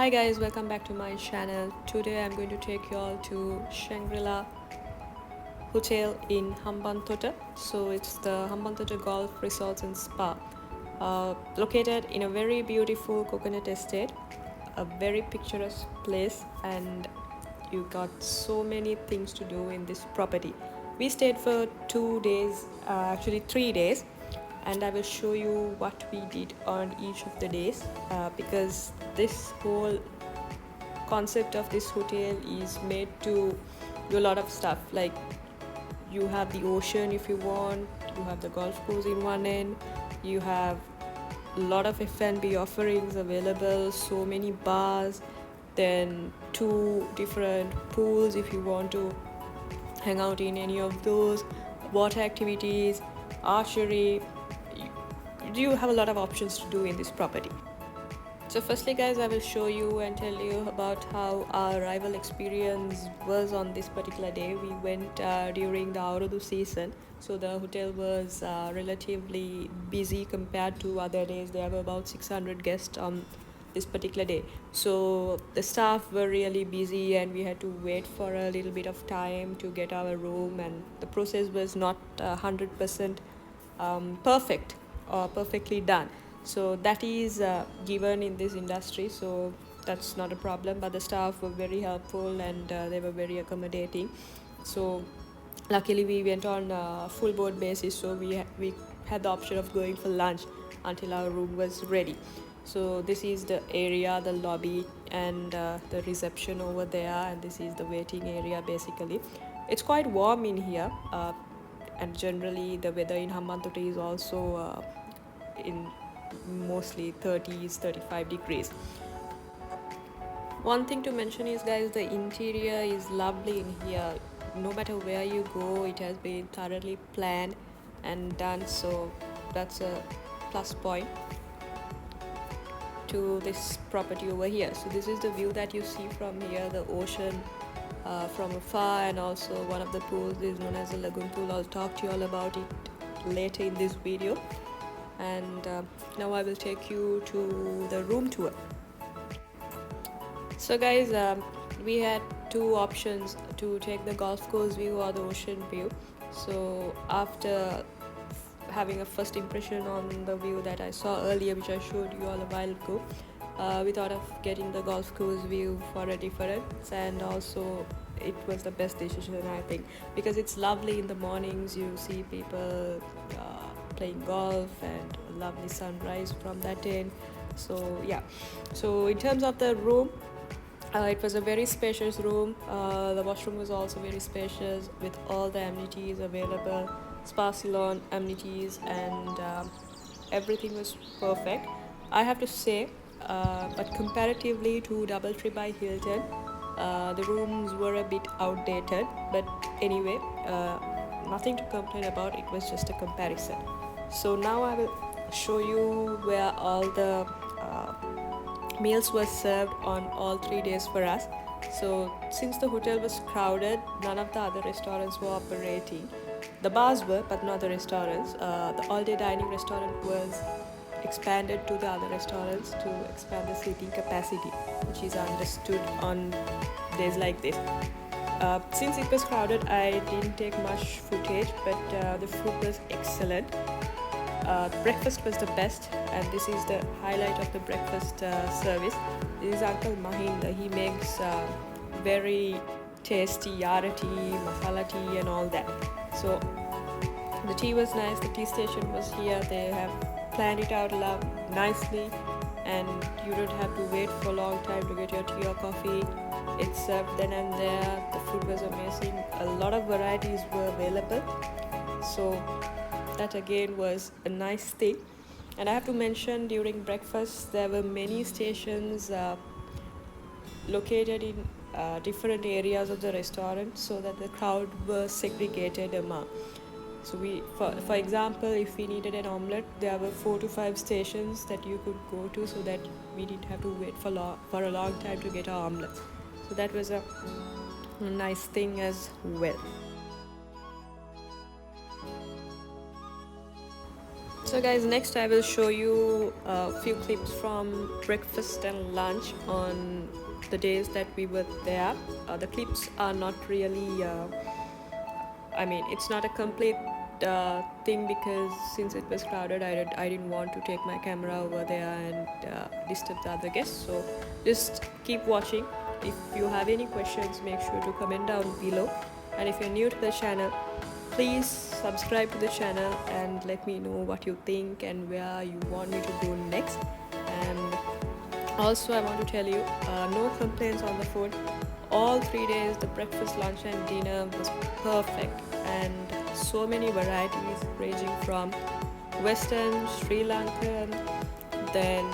Hi guys, welcome back to my channel. Today I'm going to take you all to Shangri-La Hotel in Hambantota. So it's the Hambantota Golf Resorts and Spa, located in a very beautiful coconut estate, a very picturesque place, and you got so many things to do in this property. We stayed for 2 days, actually 3 days, and I will show you what we did on each of the days, because this whole concept of this hotel is made to do a lot of stuff. Like, you have the ocean if you want, you have the golf course in one end, you have a lot of F&B offerings available, so many bars, then 2 different pools if you want to hang out in any of those, water activities, archery. You have a lot of options to do in this property. So firstly guys, I will show you and tell you about how our arrival experience was on this particular day. We went during the Auradu season, so the hotel was relatively busy compared to other days. There were about 600 guests on this particular day, so the staff were really busy and we had to wait for a little bit of time to get our room, and the process was not 100% perfect or perfectly done. So that is given in this industry, so that's not a problem, but the staff were very helpful and they were very accommodating. So luckily we went on full board basis, so we had the option of going for lunch until our room was ready. So this is the area, the lobby, and the reception over there, and this is the waiting area. Basically it's quite warm in here, and generally the weather in Hambantota is also in mostly 30s 35 degrees. One thing to mention is guys, the interior is lovely in here. No matter where you go, it has been thoroughly planned and done, so that's a plus point to this property over here. So this is the view that you see from here, the ocean from afar, and also one of the pools is known as the lagoon pool. I'll talk to you all about it later in this video. And now I will take you to the room tour. So guys, we had 2 options to take the golf course view or the ocean view. So after having a first impression on the view that I saw earlier, which I showed you all a while ago, we thought of getting the golf course view for a difference, and also it was the best decision, I think, because it's lovely in the mornings. You see people playing golf and a lovely sunrise from that end. So yeah, so in terms of the room, it was a very spacious room. The washroom was also very spacious with all the amenities available, spa salon amenities, and everything was perfect, I have to say. But comparatively to DoubleTree by Hilton, the rooms were a bit outdated, but anyway, nothing to complain about. It was just a comparison. So now I will show you where all the meals were served on all 3 days for us. So since the hotel was crowded, none of the other restaurants were operating. The bars were, but not the restaurants. The all-day dining restaurant was expanded to the other restaurants to expand the seating capacity, which is understood on days like this. Since it was crowded, I didn't take much footage, but the food was excellent. Breakfast was the best, and this is the highlight of the breakfast service. This is Uncle Mahinda. He makes very tasty yara tea, masala tea, and all that. So the tea was nice. The tea station was here. They have planned it out nicely, and you don't have to wait for a long time to get your tea or coffee. It's served then and there. The food was amazing. A lot of varieties were available, so that again was a nice thing. And I have to mention, during breakfast there were many stations located in different areas of the restaurant, so that the crowd was segregated among. So we, for example, if we needed an omelette, there were 4 to 5 stations that you could go to, so that we didn't have to wait for a long time to get our omelette. So that was a nice thing as well. So guys, next I will show you a few clips from breakfast and lunch on the days that we were there. The clips are not really it's not a complete thing, because since it was crowded, I didn't want to take my camera over there and disturb the other guests. So just keep watching. If you have any questions, make sure to comment down below. And if you're new to the channel, please subscribe to the channel and let me know what you think and where you want me to go next. And also I want to tell you, no complaints on the food. All 3 days the breakfast, lunch and dinner was perfect, and so many varieties ranging from Western, Sri Lankan, then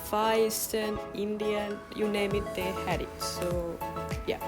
Far Eastern, Indian, you name it, they had it. So yeah.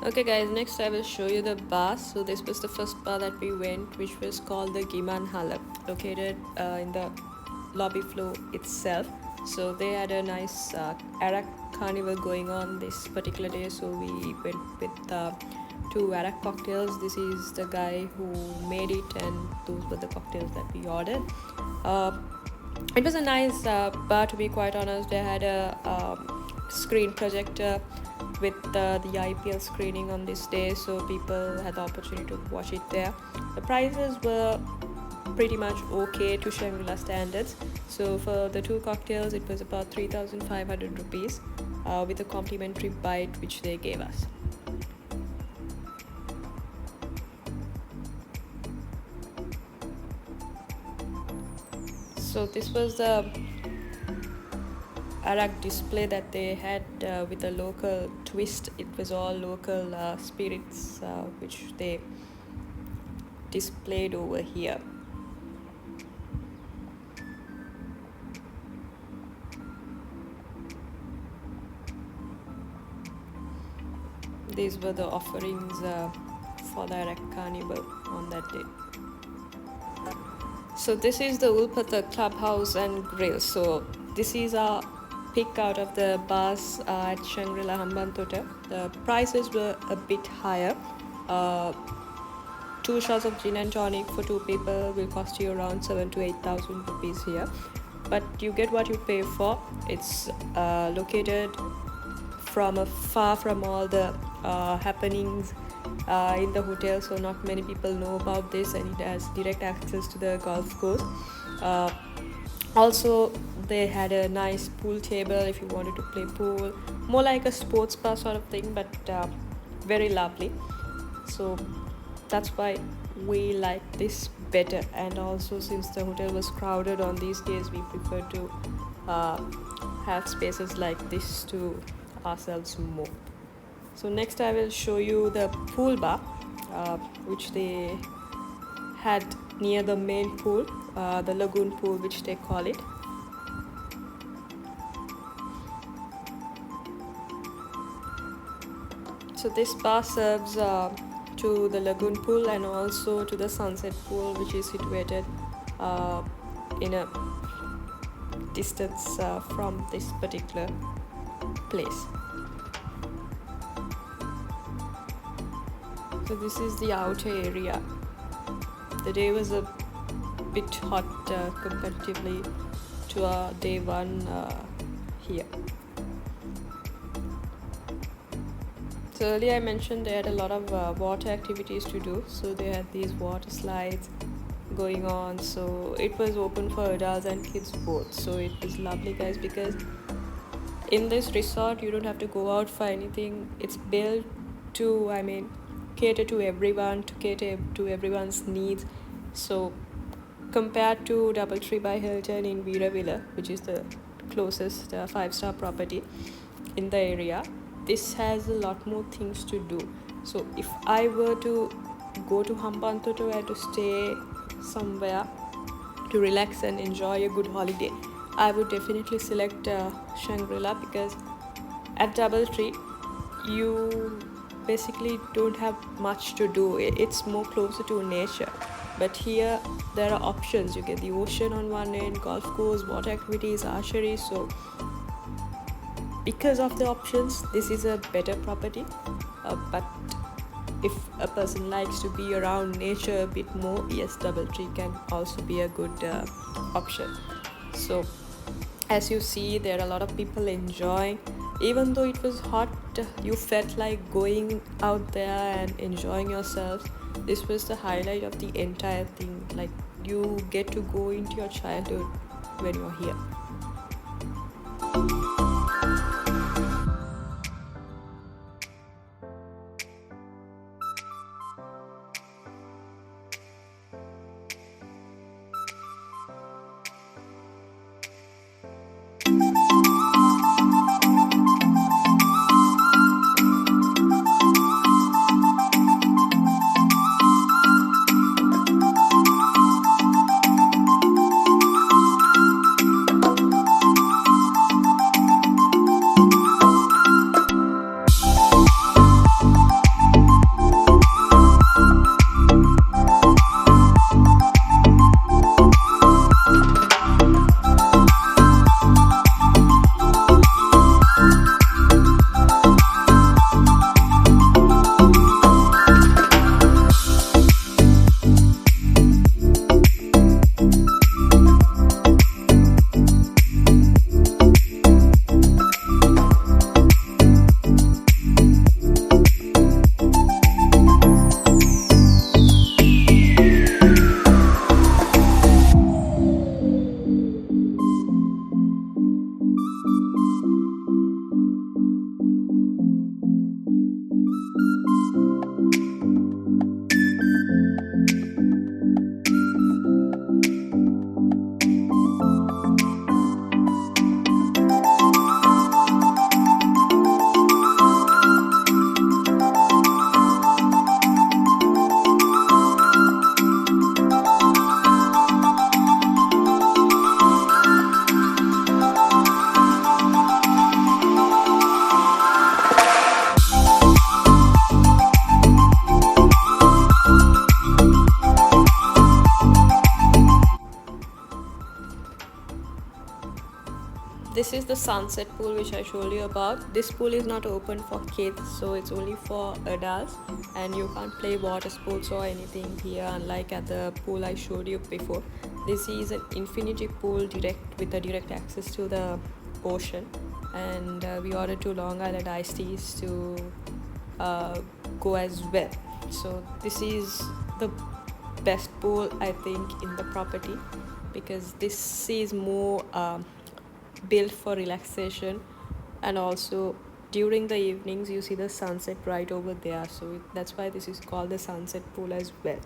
Okay guys, next I will show you the bar. So this was the first bar that we went, which was called the Giman Halab, located in the lobby floor itself. So they had a nice Arak carnival going on this particular day, so we went with 2 Arak cocktails. This is the guy who made it, and those were the cocktails that we ordered. It was a nice bar, to be quite honest. They had a screen projector with the IPL screening on this day, so people had the opportunity to watch it there. The prices were pretty much okay to Shangri-La standards. So for the 2 cocktails, it was about 3,500 rupees with a complimentary bite which they gave us. So this was the Arak display that they had with a local twist. It was all local spirits which they displayed over here. These were the offerings for the Arak carnival on that day. So this is the Ulpata clubhouse and grill. So this is a pick out of the bars at Shangri-La Hambantota. The prices were a bit higher. 2 shots of gin and tonic for 2 people will cost you around 7,000 to 8,000 rupees here. but you get what you pay for. It's located far from all the happenings in the hotel, so not many people know about this, and it has direct access to the golf course. Also, they had a nice pool table if you wanted to play pool, more like a sports bar sort of thing, but very lovely. So that's why we like this better. And also, since the hotel was crowded on these days, we prefer to have spaces like this to ourselves more. So next I will show you the pool bar, which they had near the main pool, the lagoon pool which they call it. So this bar serves to the lagoon pool and also to the sunset pool, which is situated in a distance from this particular place. So this is the outer area. The day was a bit hot comparatively to our day one here. So earlier I mentioned they had a lot of water activities to do. So they had these water slides going on. So it was open for adults and kids both. So it was lovely, guys, because in this resort you don't have to go out for anything. It's built to, cater to everyone, to cater to everyone's needs. So compared to Doubletree by Hilton in Veeravilla, which is the closest 5-star property in the area, this has a lot more things to do. So if I were to go to Hambantota and to stay somewhere to relax and enjoy a good holiday, I would definitely select Shangri-La, because at Doubletree you basically don't have much to do. It's more closer to nature, but here there are options. You get the ocean on one end, golf course, water activities, archery. So because of the options, this is a better property. But if a person likes to be around nature a bit more, yes, Doubletree can also be a good option. So as you see, there are a lot of people enjoying. Even though it was hot, you felt like going out there and enjoying yourselves. This was the highlight of the entire thing. Like, you get to go into your childhood when you're here. This is the sunset pool which I showed you about. This pool is not open for kids, so it's only for adults, and you can't play water sports or anything here, unlike at the pool I showed you before. This is an infinity pool with a direct access to the ocean, and we ordered 2 Long Island iced teas to go as well. So this is the best pool I think in the property, because this is more built for relaxation, and also during the evenings you see the sunset right over there, so that's why this is called the sunset pool as well.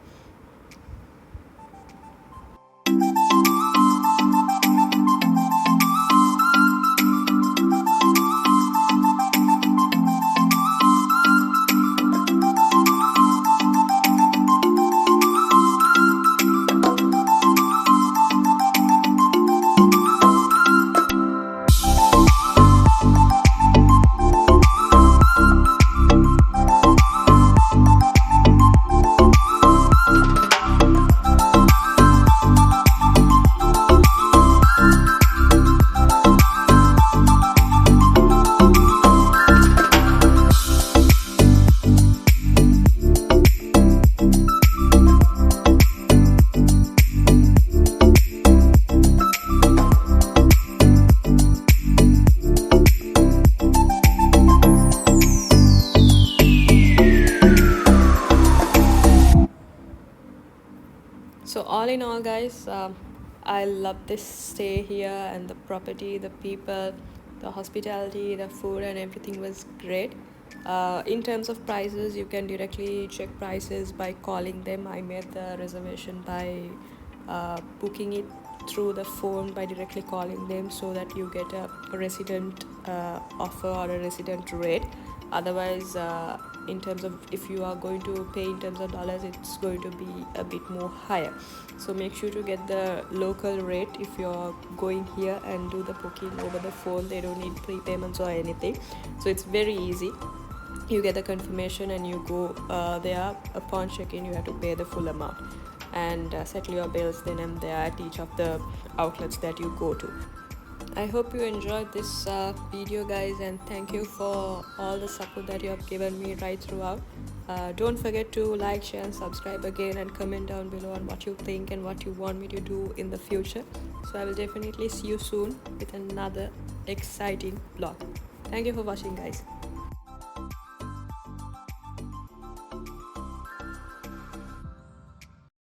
So all in all, guys, I love this stay here, and the property, the people, the hospitality, the food, and everything was great. In terms of prices, you can directly check prices by calling them. I made the reservation by booking it through the phone by directly calling them, so that you get a resident offer or a resident rate. Otherwise, in terms of if you are going to pay in terms of dollars, it's going to be a bit more higher. So make sure to get the local rate if you're going here and do the booking over the phone. They don't need prepayments or anything, so it's very easy. You get the confirmation and you go there. Upon check-in, you have to pay the full amount and settle your bills then and there at each of the outlets that you go to. I hope you enjoyed this video, guys, and thank you for all the support that you have given me right throughout. Don't forget to like, share and subscribe again, and comment down below on what you think and what you want me to do in the future. So I will definitely see you soon with another exciting vlog. Thank you for watching, guys.